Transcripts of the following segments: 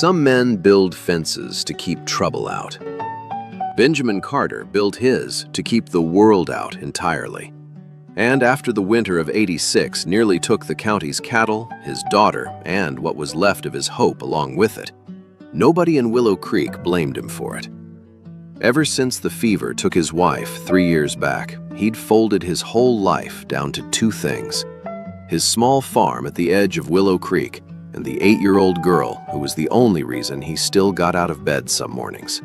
Some men build fences to keep trouble out. Benjamin Carter built his to keep the world out entirely. And after the winter of '86 nearly took the county's cattle, his daughter, and what was left of his hope along with it, nobody in Willow Creek blamed him for it. Ever since the fever took his wife 3 years back, he'd folded his whole life down to two things: his small farm at the edge of Willow Creek and the 8-year-old girl who was the only reason he still got out of bed some mornings.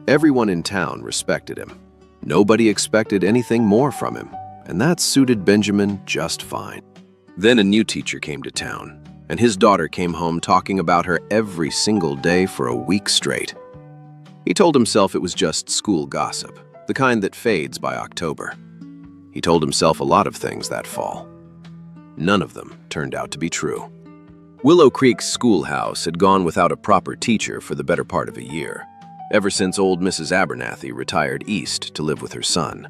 Everyone in town respected him. Nobody expected anything more from him, and that suited Benjamin just fine. Then a new teacher came to town, and his daughter came home talking about her every single day for a week straight. He told himself it was just school gossip, the kind that fades by October. He told himself a lot of things that fall. None of them turned out to be true. Willow Creek's schoolhouse had gone without a proper teacher for the better part of a year, ever since old Mrs. Abernathy retired east to live with her son.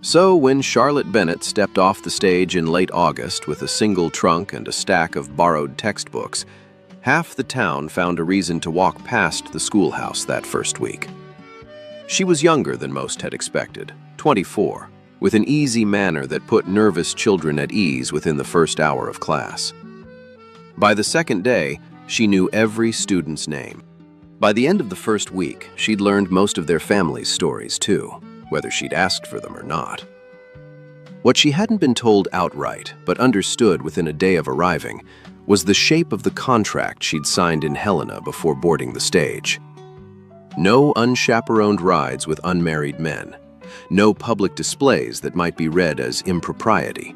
So when Charlotte Bennett stepped off the stage in late August with a single trunk and a stack of borrowed textbooks, half the town found a reason to walk past the schoolhouse that first week. She was younger than most had expected, 24, with an easy manner that put nervous children at ease within the first hour of class. By the second day, she knew every student's name. By the end of the first week, she'd learned most of their families' stories too, whether she'd asked for them or not. What she hadn't been told outright, but understood within a day of arriving, was the shape of the contract she'd signed in Helena before boarding the stage. No unchaperoned rides with unmarried men. No public displays that might be read as impropriety.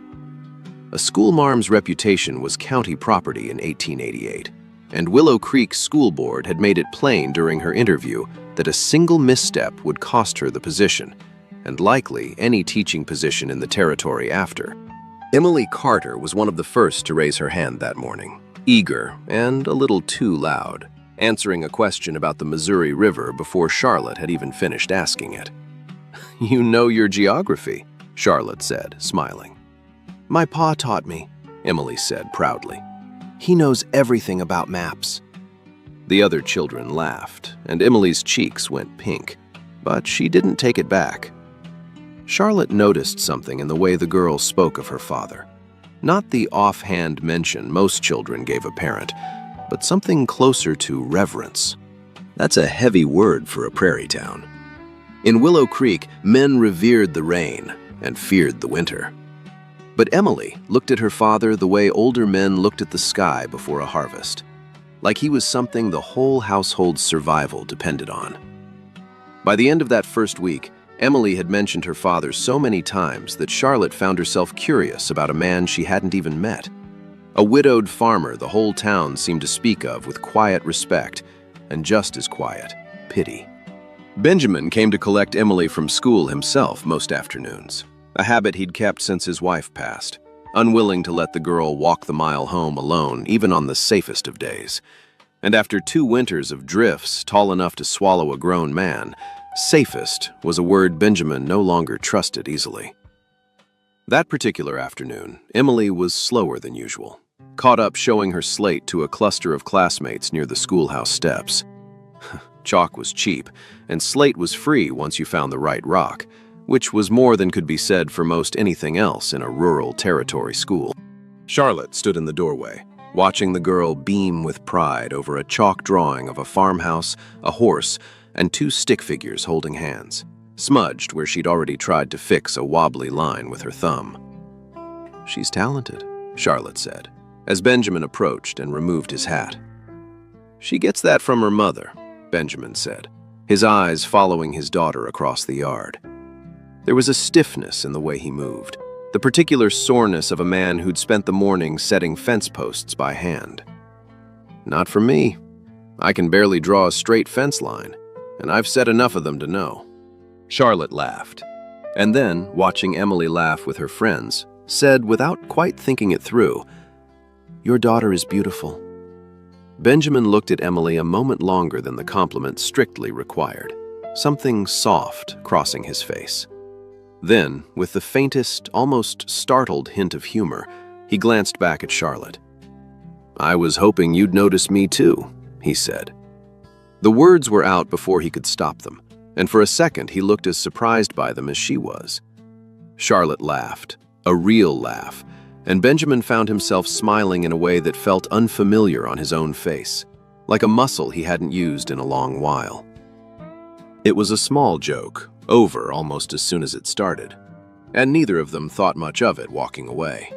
A schoolmarm's reputation was county property in 1888, and Willow Creek School Board had made it plain during her interview that a single misstep would cost her the position, and likely any teaching position in the territory after. Emily Carter was one of the first to raise her hand that morning, eager and a little too loud, answering a question about the Missouri River before Charlotte had even finished asking it. "You know your geography," Charlotte said, smiling. "My pa taught me," Emily said proudly. "He knows everything about maps." The other children laughed, and Emily's cheeks went pink, but she didn't take it back. Charlotte noticed something in the way the girl spoke of her father. Not the offhand mention most children gave a parent, but something closer to reverence. That's a heavy word for a prairie town. In Willow Creek, men revered the rain and feared the winter. But Emily looked at her father the way older men looked at the sky before a harvest, like he was something the whole household's survival depended on. By the end of that first week, Emily had mentioned her father so many times that Charlotte found herself curious about a man she hadn't even met. A widowed farmer the whole town seemed to speak of with quiet respect, and just as quiet, pity. Benjamin came to collect Emily from school himself most afternoons, a habit he'd kept since his wife passed, unwilling to let the girl walk the mile home alone, even on the safest of days. And after 2 winters of drifts tall enough to swallow a grown man, safest was a word Benjamin no longer trusted easily. That particular afternoon, Emily was slower than usual, caught up showing her slate to a cluster of classmates near the schoolhouse steps. Chalk was cheap, and slate was free once you found the right rock, which was more than could be said for most anything else in a rural territory school. Charlotte stood in the doorway, watching the girl beam with pride over a chalk drawing of a farmhouse, a horse, and 2 stick figures holding hands, smudged where she'd already tried to fix a wobbly line with her thumb. "She's talented," Charlotte said, as Benjamin approached and removed his hat. "She gets that from her mother," Benjamin said, his eyes following his daughter across the yard. There was a stiffness in the way he moved, the particular soreness of a man who'd spent the morning setting fence posts by hand. "Not for me. I can barely draw a straight fence line, and I've set enough of them to know." Charlotte laughed, and then, watching Emily laugh with her friends, said without quite thinking it through, "Your daughter is beautiful." Benjamin looked at Emily a moment longer than the compliment strictly required, something soft crossing his face. Then, with the faintest, almost startled hint of humor, he glanced back at Charlotte. "I was hoping you'd notice me too," he said. The words were out before he could stop them, and for a second he looked as surprised by them as she was. Charlotte laughed, a real laugh, and Benjamin found himself smiling in a way that felt unfamiliar on his own face, like a muscle he hadn't used in a long while. It was a small joke, over almost as soon as it started, and neither of them thought much of it walking away.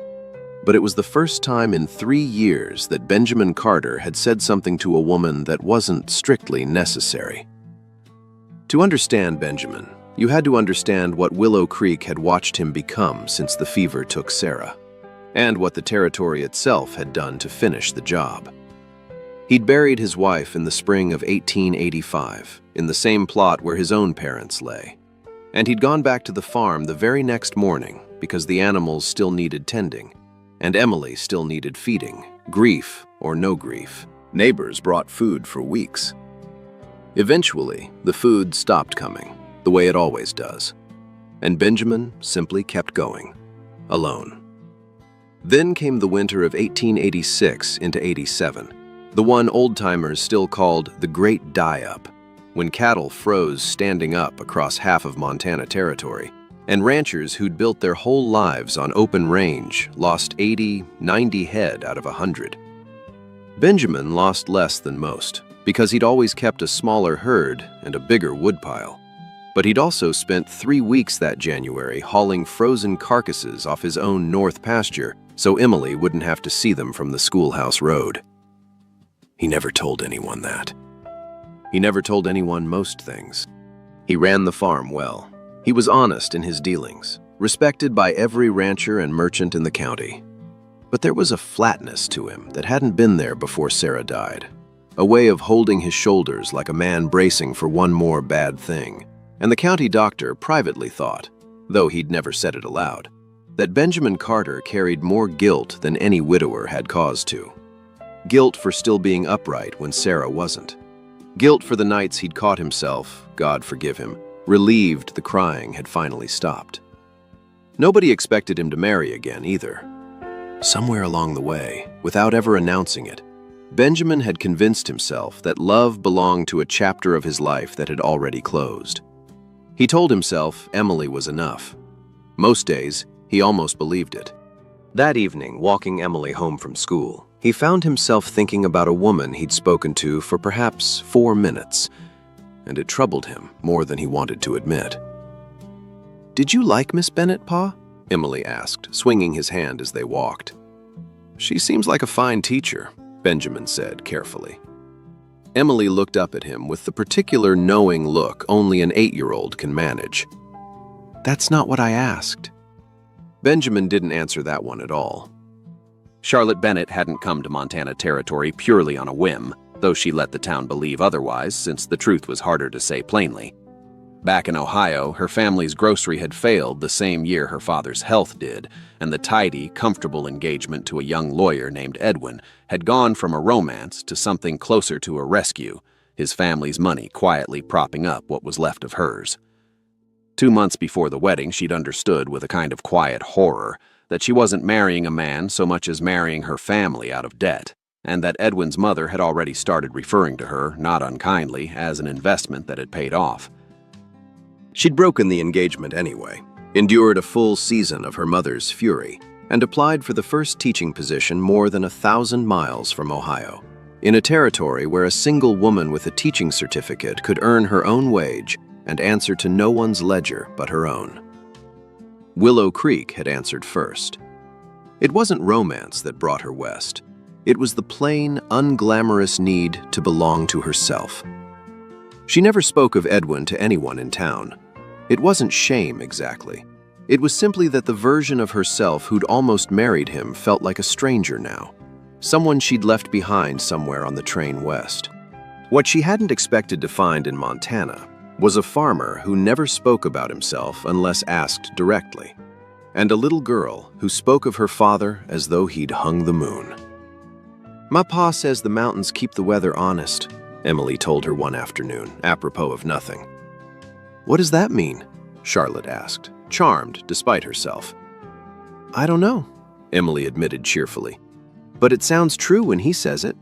But it was the first time in 3 years that Benjamin Carter had said something to a woman that wasn't strictly necessary. To understand Benjamin, you had to understand what Willow Creek had watched him become since the fever took Sarah, and what the territory itself had done to finish the job. He'd buried his wife in the spring of 1885, in the same plot where his own parents lay. And he'd gone back to the farm the very next morning because the animals still needed tending, and Emily still needed feeding, grief or no grief. Neighbors brought food for weeks. Eventually, the food stopped coming, the way it always does, and Benjamin simply kept going, alone. Then came the winter of 1886 into 87, the one old-timers still called the Great Die-Up, when cattle froze standing up across half of Montana territory, and ranchers who'd built their whole lives on open range lost 80, 90 head out of 100. Benjamin lost less than most, because he'd always kept a smaller herd and a bigger woodpile. But he'd also spent 3 weeks that January hauling frozen carcasses off his own north pasture so Emily wouldn't have to see them from the schoolhouse road. He never told anyone that. He never told anyone most things. He ran the farm well. He was honest in his dealings, respected by every rancher and merchant in the county. But there was a flatness to him that hadn't been there before Sarah died, a way of holding his shoulders like a man bracing for one more bad thing. And the county doctor privately thought, though he'd never said it aloud, that Benjamin Carter carried more guilt than any widower had cause to. Guilt for still being upright when Sarah wasn't. Guilt for the nights he'd caught himself, God forgive him, relieved the crying had finally stopped. Nobody expected him to marry again either. Somewhere along the way, without ever announcing it, Benjamin had convinced himself that love belonged to a chapter of his life that had already closed. He told himself Emily was enough. Most days, he almost believed it. That evening, walking Emily home from school, he found himself thinking about a woman he'd spoken to for perhaps 4 minutes, and it troubled him more than he wanted to admit. "Did you like Miss Bennett, Pa?" Emily asked, swinging his hand as they walked. "She seems like a fine teacher," Benjamin said carefully. Emily looked up at him with the particular knowing look only an 8-year-old can manage. "That's not what I asked." Benjamin didn't answer that one at all. Charlotte Bennett hadn't come to Montana territory purely on a whim, though she let the town believe otherwise since the truth was harder to say plainly. Back in Ohio, her family's grocery had failed the same year her father's health did, and the tidy, comfortable engagement to a young lawyer named Edwin had gone from a romance to something closer to a rescue, his family's money quietly propping up what was left of hers. 2 months before the wedding, she'd understood with a kind of quiet horror that she wasn't marrying a man so much as marrying her family out of debt, and that Edwin's mother had already started referring to her, not unkindly, as an investment that had paid off. She'd broken the engagement anyway, endured a full season of her mother's fury, and applied for the first teaching position more than 1,000 miles from Ohio, in a territory where a single woman with a teaching certificate could earn her own wage and answer to no one's ledger but her own. Willow Creek had answered first. It wasn't romance that brought her west. It was the plain, unglamorous need to belong to herself. She never spoke of Edwin to anyone in town. It wasn't shame exactly. It was simply that the version of herself who'd almost married him felt like a stranger now, someone she'd left behind somewhere on the train west. What she hadn't expected to find in Montana was a farmer who never spoke about himself unless asked directly, and a little girl who spoke of her father as though he'd hung the moon. "My pa says the mountains keep the weather honest," Emily told her one afternoon, apropos of nothing. "What does that mean?" Charlotte asked, charmed despite herself. "I don't know," Emily admitted cheerfully, "but it sounds true when he says it."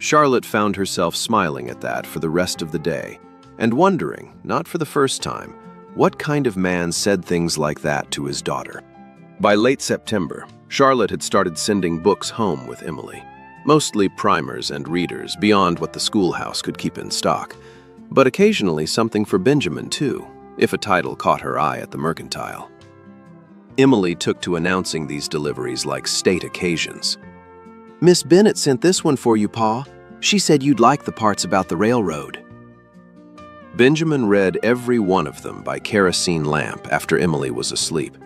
Charlotte found herself smiling at that for the rest of the day, and wondering, not for the first time, what kind of man said things like that to his daughter. By late September, Charlotte had started sending books home with Emily, mostly primers and readers beyond what the schoolhouse could keep in stock, but occasionally something for Benjamin too, if a title caught her eye at the Mercantile. Emily took to announcing these deliveries like state occasions. "Miss Bennet sent this one for you, Pa. She said you'd like the parts about the railroad." Benjamin read every one of them by kerosene lamp after Emily was asleep.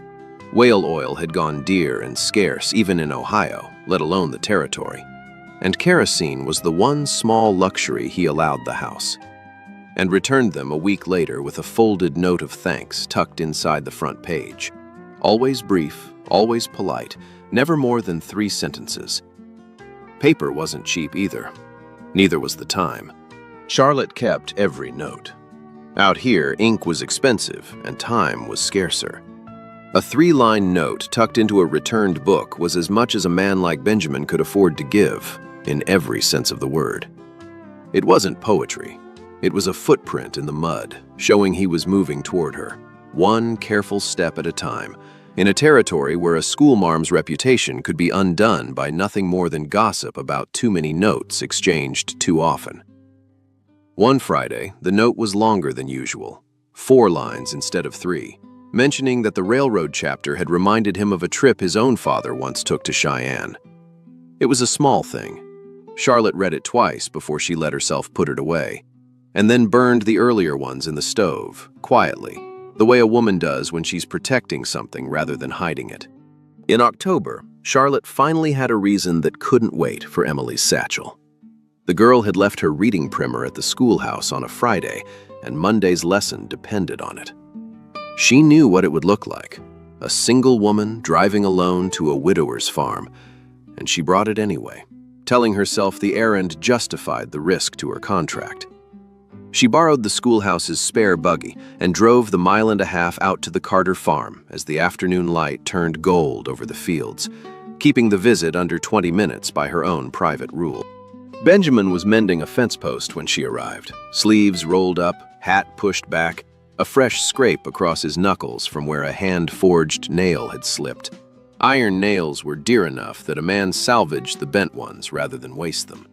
Whale oil had gone dear and scarce even in Ohio, let alone the territory, and kerosene was the one small luxury he allowed the house, and returned them a week later with a folded note of thanks tucked inside the front page. Always brief, always polite, never more than 3 sentences. Paper wasn't cheap either. Neither was the time. Charlotte kept every note. Out here, ink was expensive and time was scarcer. A 3-line note tucked into a returned book was as much as a man like Benjamin could afford to give, in every sense of the word. It wasn't poetry. It was a footprint in the mud, showing he was moving toward her, one careful step at a time, in a territory where a schoolmarm's reputation could be undone by nothing more than gossip about too many notes exchanged too often. One Friday, the note was longer than usual, 4 lines instead of 3, mentioning that the railroad chapter had reminded him of a trip his own father once took to Cheyenne. It was a small thing. Charlotte read it twice before she let herself put it away, and then burned the earlier ones in the stove, quietly, the way a woman does when she's protecting something rather than hiding it. In October, Charlotte finally had a reason that couldn't wait for Emily's satchel. The girl had left her reading primer at the schoolhouse on a Friday, and Monday's lesson depended on it. She knew what it would look like, a single woman driving alone to a widower's farm, and she brought it anyway, telling herself the errand justified the risk to her contract. She borrowed the schoolhouse's spare buggy and drove the 1.5 miles out to the Carter farm as the afternoon light turned gold over the fields, keeping the visit under 20 minutes by her own private rule. Benjamin was mending a fence post when she arrived, sleeves rolled up, hat pushed back, a fresh scrape across his knuckles from where a hand-forged nail had slipped. Iron nails were dear enough that a man salvaged the bent ones rather than waste them,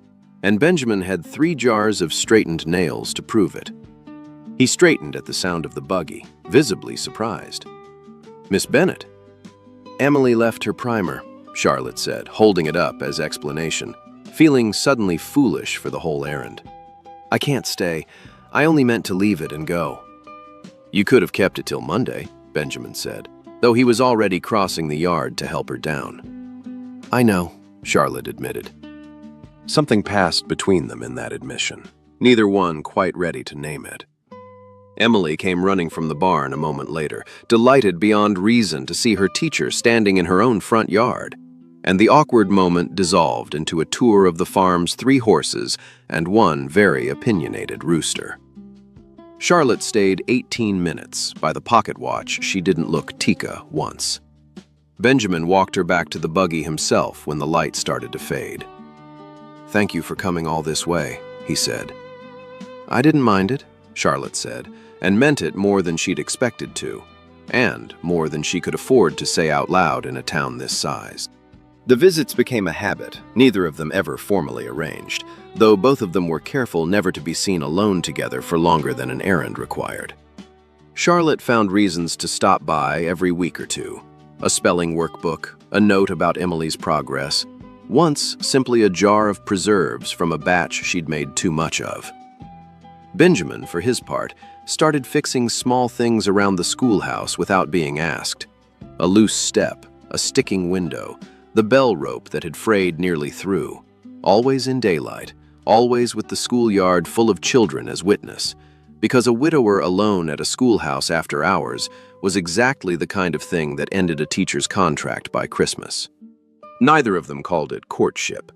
and Benjamin had 3 jars of straightened nails to prove it. He straightened at the sound of the buggy, visibly surprised. "Miss Bennet." "Emily left her primer," Charlotte said, holding it up as explanation, feeling suddenly foolish for the whole errand. "I can't stay. I only meant to leave it and go." "You could have kept it till Monday," Benjamin said, though he was already crossing the yard to help her down. "I know," Charlotte admitted. Something passed between them in that admission, neither one quite ready to name it. Emily came running from the barn a moment later, delighted beyond reason to see her teacher standing in her own front yard, and the awkward moment dissolved into a tour of the farm's 3 horses and 1 very opinionated rooster. Charlotte stayed 18 minutes. By the pocket watch, she didn't look Tika once. Benjamin walked her back to the buggy himself when the light started to fade. "Thank you for coming all this way," he said. "I didn't mind it," Charlotte said, and meant it more than she'd expected to, and more than she could afford to say out loud in a town this size. The visits became a habit, neither of them ever formally arranged, though both of them were careful never to be seen alone together for longer than an errand required. Charlotte found reasons to stop by every week or two. A spelling workbook, a note about Emily's progress, once simply a jar of preserves from a batch she'd made too much of. Benjamin, for his part, started fixing small things around the schoolhouse without being asked. A loose step, a sticking window, the bell rope that had frayed nearly through, always in daylight, always with the schoolyard full of children as witness, because a widower alone at a schoolhouse after hours was exactly the kind of thing that ended a teacher's contract by Christmas. Neither of them called it courtship.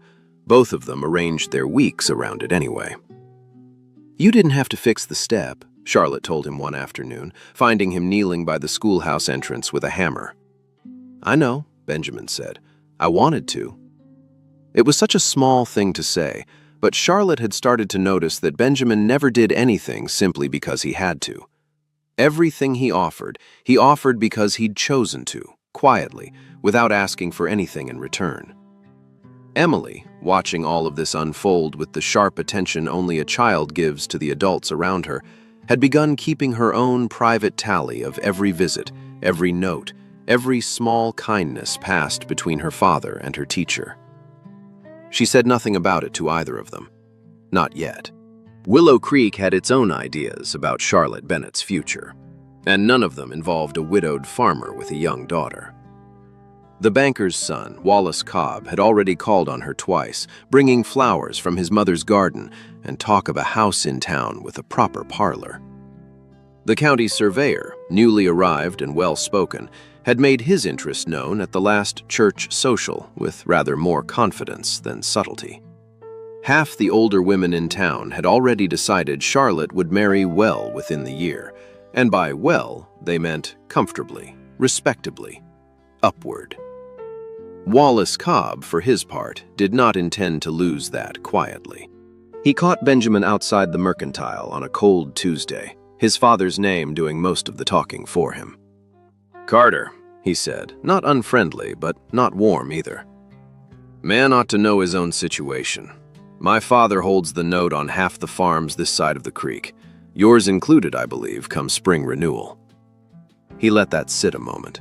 Both of them arranged their weeks around it anyway. "You didn't have to fix the step," Charlotte told him one afternoon, finding him kneeling by the schoolhouse entrance with a hammer. "I know," Benjamin said. "I wanted to." It was such a small thing to say, but Charlotte had started to notice that Benjamin never did anything simply because he had to. Everything he offered because he'd chosen to, quietly, without asking for anything in return. Emily, watching all of this unfold with the sharp attention only a child gives to the adults around her, had begun keeping her own private tally of every visit, every note, every small kindness passed between her father and her teacher. She said nothing about it to either of them. Not yet. Willow Creek had its own ideas about Charlotte Bennet's future, and none of them involved a widowed farmer with a young daughter. The banker's son, Wallace Cobb, had already called on her twice, bringing flowers from his mother's garden and talk of a house in town with a proper parlor. The county surveyor, newly arrived and well-spoken, had made his interest known at the last church social with rather more confidence than subtlety. Half the older women in town had already decided Charlotte would marry well within the year, and by well, they meant comfortably, respectably, upward. Wallace Cobb, for his part, did not intend to lose that quietly. He caught Benjamin outside the Mercantile on a cold Tuesday, his father's name doing most of the talking for him. "Carter," he said, not unfriendly, but not warm either. "Man ought to know his own situation. My father holds the note on half the farms this side of the creek. Yours included, I believe, come spring renewal." He let that sit a moment.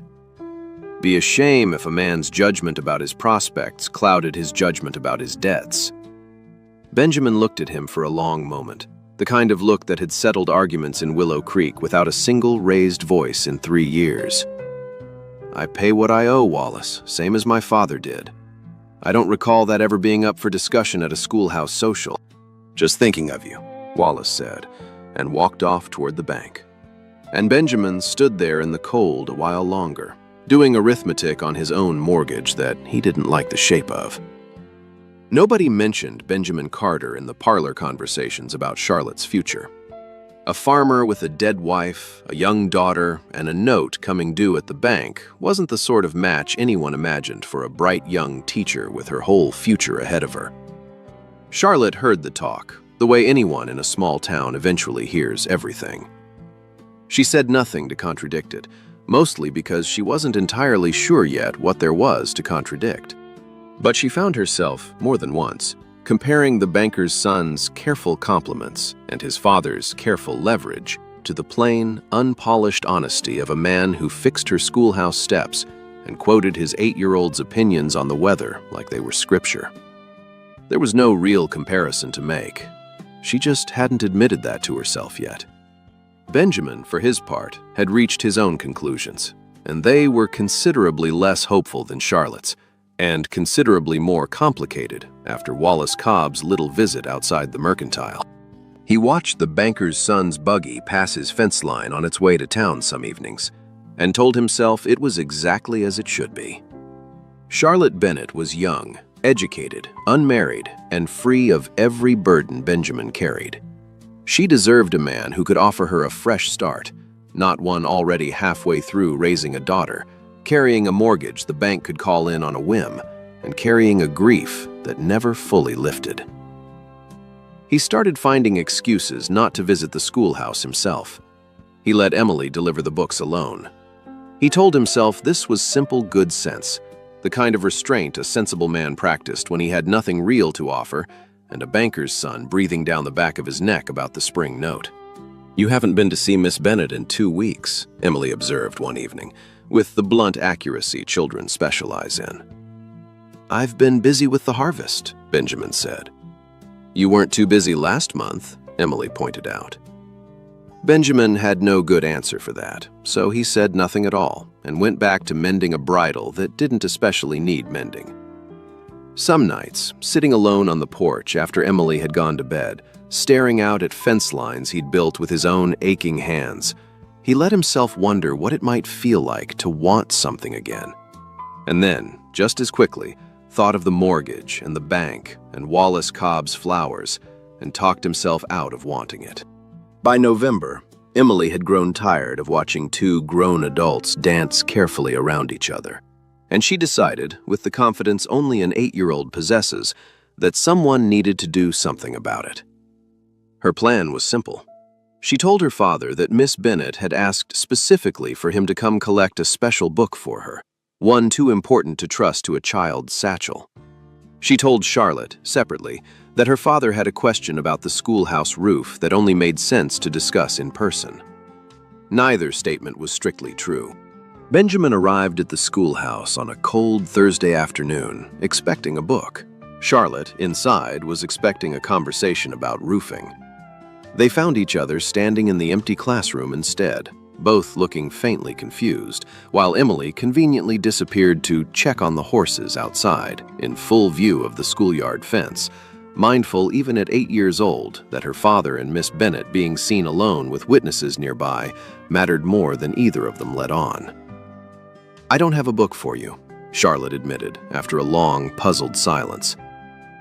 Be a shame if a man's judgment about his prospects clouded his judgment about his debts. Benjamin looked at him for a long moment, the kind of look that had settled arguments in Willow Creek without a single raised voice in 3 years. "I pay what I owe, Wallace, same as my father did. I don't recall that ever being up for discussion at a schoolhouse social." "Just thinking of you," Wallace said, and walked off toward the bank. And Benjamin stood there in the cold a while longer, doing arithmetic on his own mortgage that he didn't like the shape of. Nobody mentioned Benjamin Carter in the parlor conversations about Charlotte's future. A farmer with a dead wife, a young daughter, and a note coming due at the bank wasn't the sort of match anyone imagined for a bright young teacher with her whole future ahead of her. Charlotte heard the talk, the way anyone in a small town eventually hears everything. She said nothing to contradict it, mostly because she wasn't entirely sure yet what there was to contradict. But she found herself, more than once, comparing the banker's son's careful compliments and his father's careful leverage to the plain, unpolished honesty of a man who fixed her schoolhouse steps and quoted his 8-year-old's opinions on the weather like they were scripture. There was no real comparison to make. She just hadn't admitted that to herself yet. Benjamin, for his part, had reached his own conclusions, and they were considerably less hopeful than Charlotte's, and considerably more complicated after Wallace Cobb's little visit outside the Mercantile. He watched the banker's son's buggy pass his fence line on its way to town some evenings, and told himself it was exactly as it should be. Charlotte Bennet was young, educated, unmarried, and free of every burden Benjamin carried. She deserved a man who could offer her a fresh start, not one already halfway through raising a daughter, carrying a mortgage the bank could call in on a whim, and carrying a grief that never fully lifted. He started finding excuses not to visit the schoolhouse himself. He let Emily deliver the books alone. He told himself this was simple good sense, the kind of restraint a sensible man practiced when he had nothing real to offer and a banker's son breathing down the back of his neck about the spring note. "You haven't been to see Miss Bennet in 2 weeks, Emily observed one evening, with the blunt accuracy children specialize in. "I've been busy with the harvest," Benjamin said. "You weren't too busy last month," Emily pointed out. Benjamin had no good answer for that, so he said nothing at all and went back to mending a bridle that didn't especially need mending. Some nights, sitting alone on the porch after Emily had gone to bed, staring out at fence lines he'd built with his own aching hands, he let himself wonder what it might feel like to want something again. And then, just as quickly, thought of the mortgage and the bank and Wallace Cobb's flowers and talked himself out of wanting it. By November, Emily had grown tired of watching 2 grown adults dance carefully around each other, and she decided, with the confidence only an 8-year-old possesses, that someone needed to do something about it. Her plan was simple. She told her father that Miss Bennet had asked specifically for him to come collect a special book for her, one too important to trust to a child's satchel. She told Charlotte, separately, that her father had a question about the schoolhouse roof that only made sense to discuss in person. Neither statement was strictly true. Benjamin arrived at the schoolhouse on a cold Thursday afternoon, expecting a book. Charlotte, inside, was expecting a conversation about roofing. They found each other standing in the empty classroom instead, both looking faintly confused, while Emily conveniently disappeared to check on the horses outside, in full view of the schoolyard fence, mindful even at 8 years old that her father and Miss Bennet being seen alone with witnesses nearby mattered more than either of them let on. "I don't have a book for you," Charlotte admitted after a long, puzzled silence.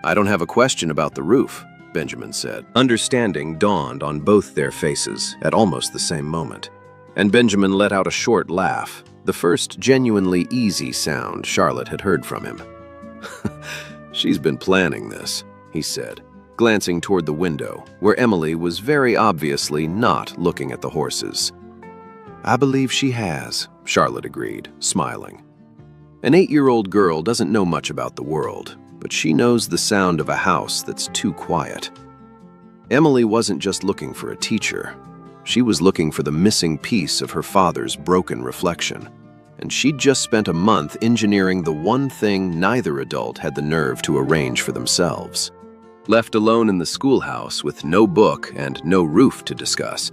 "I don't have a question about the roof," Benjamin said. Understanding dawned on both their faces at almost the same moment, and Benjamin let out a short laugh, the first genuinely easy sound Charlotte had heard from him. "She's been planning this," he said, glancing toward the window, where Emily was very obviously not looking at the horses. "I believe she has," Charlotte agreed, smiling. An 8-year-old girl doesn't know much about the world, but she knows the sound of a house that's too quiet. Emily wasn't just looking for a teacher. She was looking for the missing piece of her father's broken reflection, and she'd just spent a month engineering the one thing neither adult had the nerve to arrange for themselves. Left alone in the schoolhouse with no book and no roof to discuss,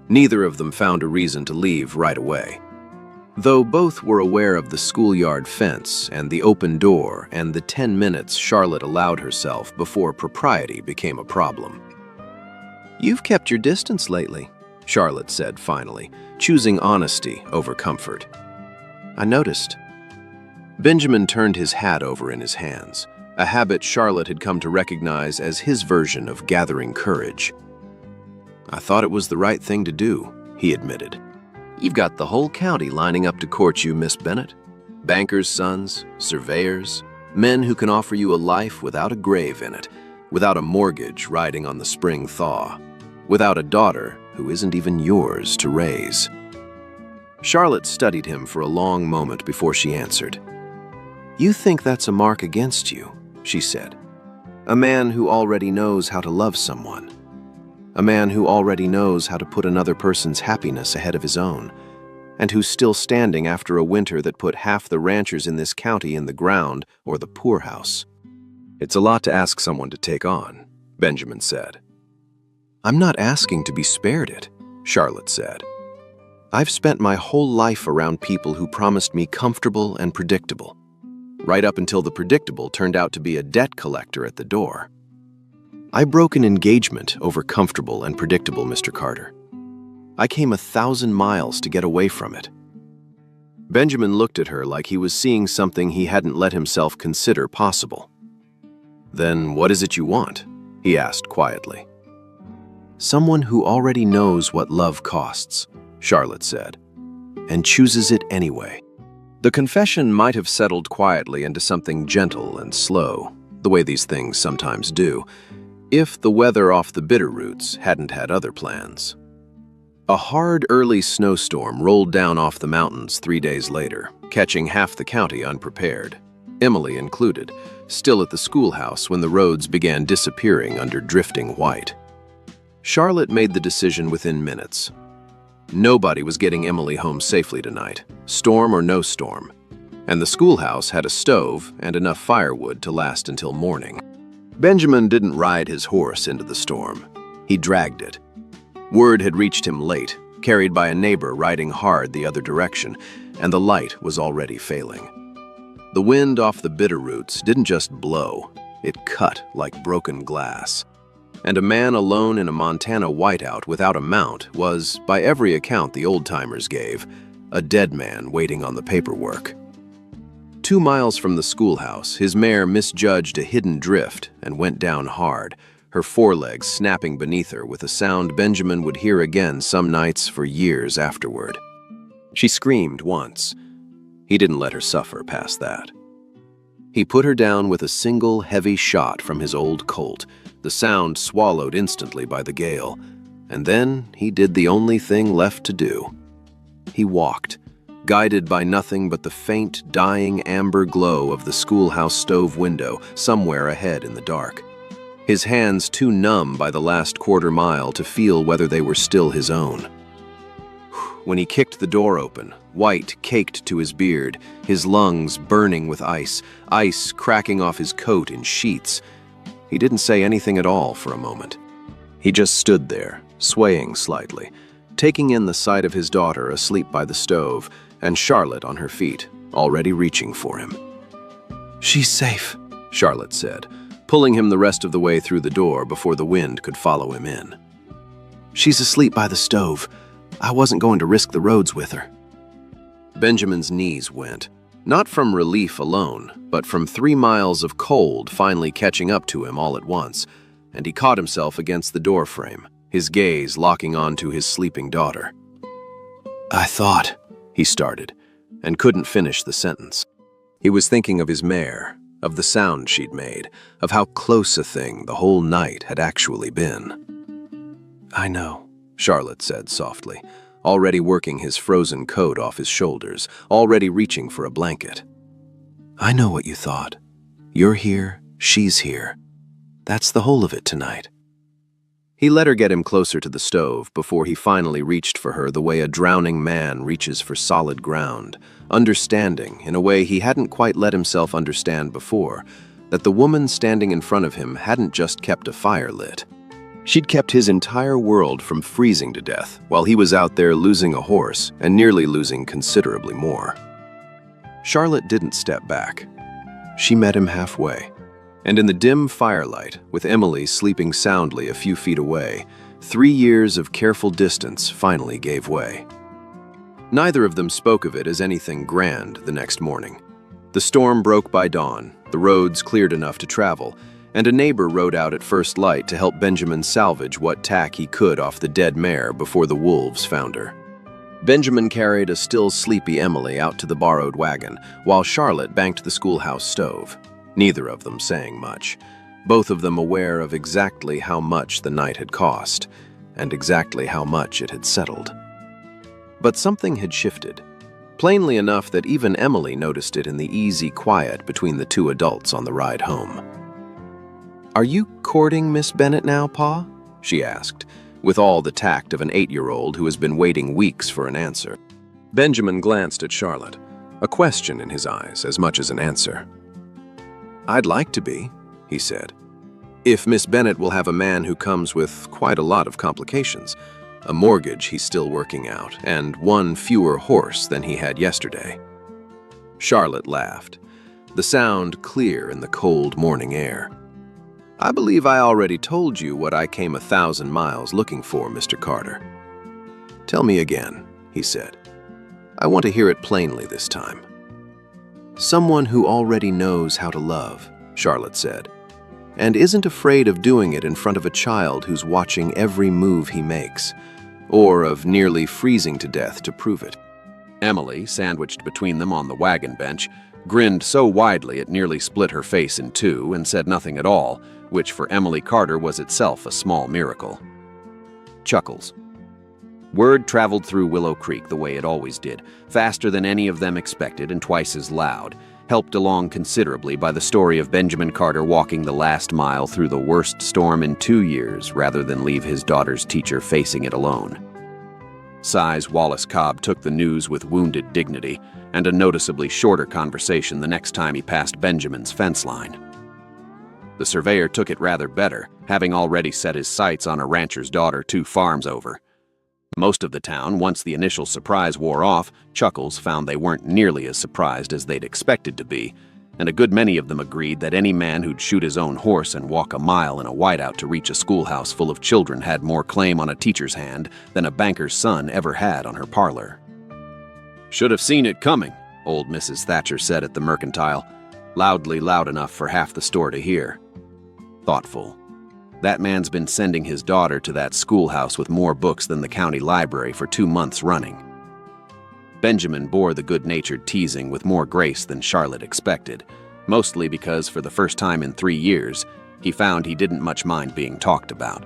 neither of them found a reason to leave right away. Though both were aware of the schoolyard fence and the open door and the 10 minutes Charlotte allowed herself before propriety became a problem. "You've kept your distance lately," Charlotte said finally, choosing honesty over comfort. "I noticed." Benjamin turned his hat over in his hands, a habit Charlotte had come to recognize as his version of gathering courage. "I thought it was the right thing to do," he admitted. "You've got the whole county lining up to court you, Miss Bennet. Bankers' sons, surveyors, men who can offer you a life without a grave in it, without a mortgage riding on the spring thaw, without a daughter who isn't even yours to raise." Charlotte studied him for a long moment before she answered. "You think that's a mark against you," she said. "A man who already knows how to love someone. A man who already knows how to put another person's happiness ahead of his own, and who's still standing after a winter that put half the ranchers in this county in the ground or the poorhouse." "It's a lot to ask someone to take on," Benjamin said. "I'm not asking to be spared it," Charlotte said. "I've spent my whole life around people who promised me comfortable and predictable, right up until the predictable turned out to be a debt collector at the door. I broke an engagement over comfortable and predictable, Mr. Carter. I came 1,000 miles to get away from it." Benjamin looked at her like he was seeing something he hadn't let himself consider possible. "Then what is it you want?" he asked quietly. "Someone who already knows what love costs," Charlotte said, "and chooses it anyway." The confession might have settled quietly into something gentle and slow, the way these things sometimes do, if the weather off the Bitterroots hadn't had other plans. A hard early snowstorm rolled down off the mountains 3 days later, catching half the county unprepared, Emily included, still at the schoolhouse when the roads began disappearing under drifting white. Charlotte made the decision within minutes. Nobody was getting Emily home safely tonight, storm or no storm, and the schoolhouse had a stove and enough firewood to last until morning. Benjamin didn't ride his horse into the storm. He dragged it. Word had reached him late, carried by a neighbor riding hard the other direction, and the light was already failing. The wind off the Bitterroots didn't just blow, it cut like broken glass. And a man alone in a Montana whiteout without a mount was, by every account the old-timers gave, a dead man waiting on the paperwork. 2 miles from the schoolhouse, his mare misjudged a hidden drift and went down hard, her forelegs snapping beneath her with a sound Benjamin would hear again some nights for years afterward. She screamed once. He didn't let her suffer past that. He put her down with a single heavy shot from his old Colt, the sound swallowed instantly by the gale, and then he did the only thing left to do. He walked, guided by nothing but the faint, dying amber glow of the schoolhouse stove window somewhere ahead in the dark. His hands too numb by the last quarter mile to feel whether they were still his own. When he kicked the door open, white caked to his beard, his lungs burning with ice cracking off his coat in sheets, he didn't say anything at all for a moment. He just stood there, swaying slightly, taking in the sight of his daughter asleep by the stove and Charlotte on her feet, already reaching for him. "She's safe," Charlotte said, pulling him the rest of the way through the door before the wind could follow him in. "She's asleep by the stove. I wasn't going to risk the roads with her." Benjamin's knees went, not from relief alone, but from 3 miles of cold finally catching up to him all at once, and he caught himself against the doorframe, his gaze locking onto his sleeping daughter. "I thought," he started, and couldn't finish the sentence. He was thinking of his mare, of the sound she'd made, of how close a thing the whole night had actually been. "I know," Charlotte said softly, already working his frozen coat off his shoulders, already reaching for a blanket. "I know what you thought. You're here, she's here. That's the whole of it tonight." He let her get him closer to the stove before he finally reached for her the way a drowning man reaches for solid ground, understanding, in a way he hadn't quite let himself understand before, that the woman standing in front of him hadn't just kept a fire lit. She'd kept his entire world from freezing to death while he was out there losing a horse and nearly losing considerably more. Charlotte didn't step back. She met him halfway. And in the dim firelight, with Emily sleeping soundly a few feet away, 3 years of careful distance finally gave way. Neither of them spoke of it as anything grand the next morning. The storm broke by dawn, the roads cleared enough to travel, and a neighbor rode out at first light to help Benjamin salvage what tack he could off the dead mare before the wolves found her. Benjamin carried a still sleepy Emily out to the borrowed wagon, while Charlotte banked the schoolhouse stove, neither of them saying much, both of them aware of exactly how much the night had cost, and exactly how much it had settled. But something had shifted, plainly enough that even Emily noticed it in the easy quiet between the two adults on the ride home. "Are you courting Miss Bennet now, Pa?" she asked, with all the tact of an 8-year-old who has been waiting weeks for an answer. Benjamin glanced at Charlotte, a question in his eyes as much as an answer. "I'd like to be," he said. "If Miss Bennet will have a man who comes with quite a lot of complications, a mortgage he's still working out, and 1 fewer horse than he had yesterday." Charlotte laughed, the sound clear in the cold morning air. "I believe I already told you what I came 1,000 miles looking for, Mr. Carter." "Tell me again," he said. "I want to hear it plainly this time." "Someone who already knows how to love," Charlotte said, "and isn't afraid of doing it in front of a child who's watching every move he makes, or of nearly freezing to death to prove it." Emily, sandwiched between them on the wagon bench, grinned so widely it nearly split her face in two and said nothing at all, which for Emily Carter was itself a small miracle. Chuckles. Word traveled through Willow Creek the way it always did, faster than any of them expected and twice as loud, helped along considerably by the story of Benjamin Carter walking the last mile through the worst storm in 2 years rather than leave his daughter's teacher facing it alone. Size Wallace Cobb took the news with wounded dignity and a noticeably shorter conversation the next time he passed Benjamin's fence line. The surveyor took it rather better, having already set his sights on a rancher's daughter 2 farms over. Most of the town, once the initial surprise wore off, Chuckles found they weren't nearly as surprised as they'd expected to be, and a good many of them agreed that any man who'd shoot his own horse and walk a mile in a whiteout to reach a schoolhouse full of children had more claim on a teacher's hand than a banker's son ever had on her parlor. "Should have seen it coming," old Mrs. Thatcher said at the Mercantile, loudly loud enough for half the store to hear. Thoughtful. That man's been sending his daughter to that schoolhouse with more books than the county library for 2 months running. Benjamin bore the good-natured teasing with more grace than Charlotte expected, mostly because for the first time in 3 years, he found he didn't much mind being talked about.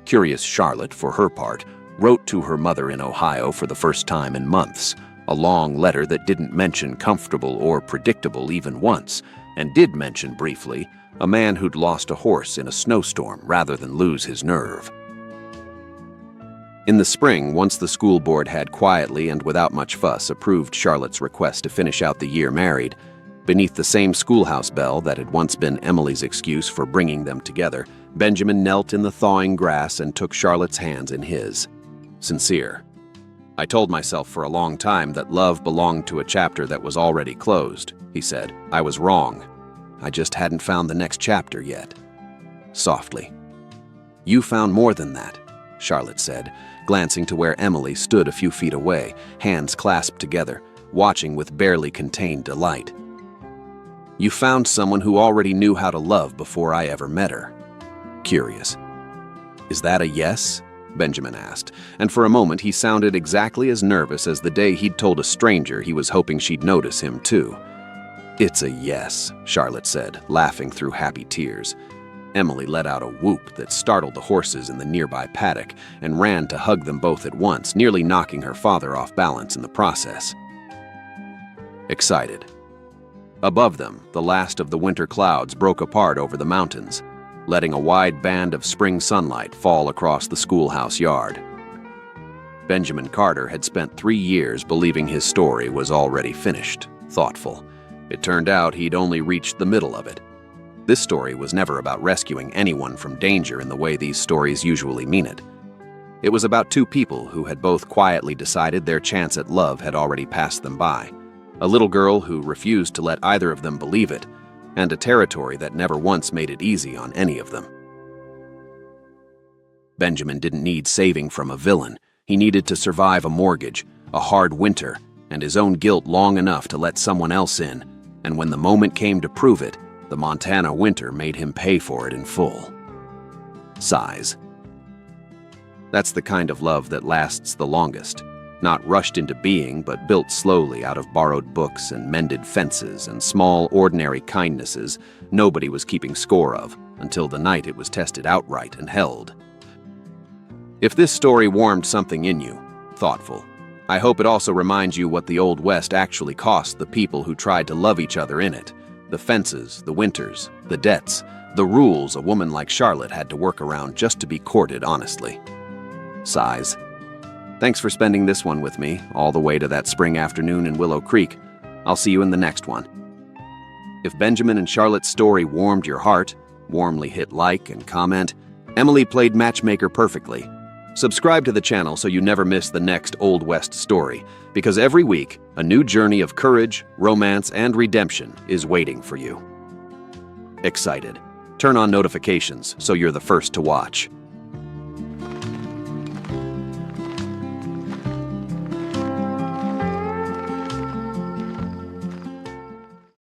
Curious Charlotte, for her part, wrote to her mother in Ohio for the first time in months, a long letter that didn't mention comfortable or predictable even once, and did mention briefly a man who'd lost a horse in a snowstorm rather than lose his nerve. In the spring, once the school board had quietly and without much fuss approved Charlotte's request to finish out the year married, beneath the same schoolhouse bell that had once been Emily's excuse for bringing them together, Benjamin knelt in the thawing grass and took Charlotte's hands in his. Sincere. "I told myself for a long time that love belonged to a chapter that was already closed," he said. "I was wrong. I just hadn't found the next chapter yet." Softly. "You found more than that," Charlotte said, glancing to where Emily stood a few feet away, hands clasped together, watching with barely contained delight. "You found someone who already knew how to love before I ever met her." Curious. "Is that a yes?" Benjamin asked, and for a moment he sounded exactly as nervous as the day he'd told a stranger he was hoping she'd notice him too. "It's a yes," Charlotte said, laughing through happy tears. Emily let out a whoop that startled the horses in the nearby paddock and ran to hug them both at once, nearly knocking her father off balance in the process. Excited. Above them, the last of the winter clouds broke apart over the mountains, letting a wide band of spring sunlight fall across the schoolhouse yard. Benjamin Carter had spent 3 years believing his story was already finished, thoughtful. It turned out he'd only reached the middle of it. This story was never about rescuing anyone from danger in the way these stories usually mean it. It was about 2 people who had both quietly decided their chance at love had already passed them by. A little girl who refused to let either of them believe it, and a territory that never once made it easy on any of them. Benjamin didn't need saving from a villain. He needed to survive a mortgage, a hard winter, and his own guilt long enough to let someone else in, and when the moment came to prove it, the Montana winter made him pay for it in full. Sighs. That's the kind of love that lasts the longest. Not rushed into being, but built slowly out of borrowed books and mended fences and small, ordinary kindnesses nobody was keeping score of until the night it was tested outright and held. If this story warmed something in you, thoughtful, I hope it also reminds you what the Old West actually cost the people who tried to love each other in it. The fences, the winters, the debts, the rules a woman like Charlotte had to work around just to be courted honestly. Sighs. Thanks for spending this one with me, all the way to that spring afternoon in Willow Creek. I'll see you in the next one. If Benjamin and Charlotte's story warmed your heart, warmly hit like and comment. Emily played matchmaker perfectly. Subscribe to the channel so you never miss the next Old West story, because every week, a new journey of courage, romance, and redemption is waiting for you. Excited. Turn on notifications so you're the first to watch.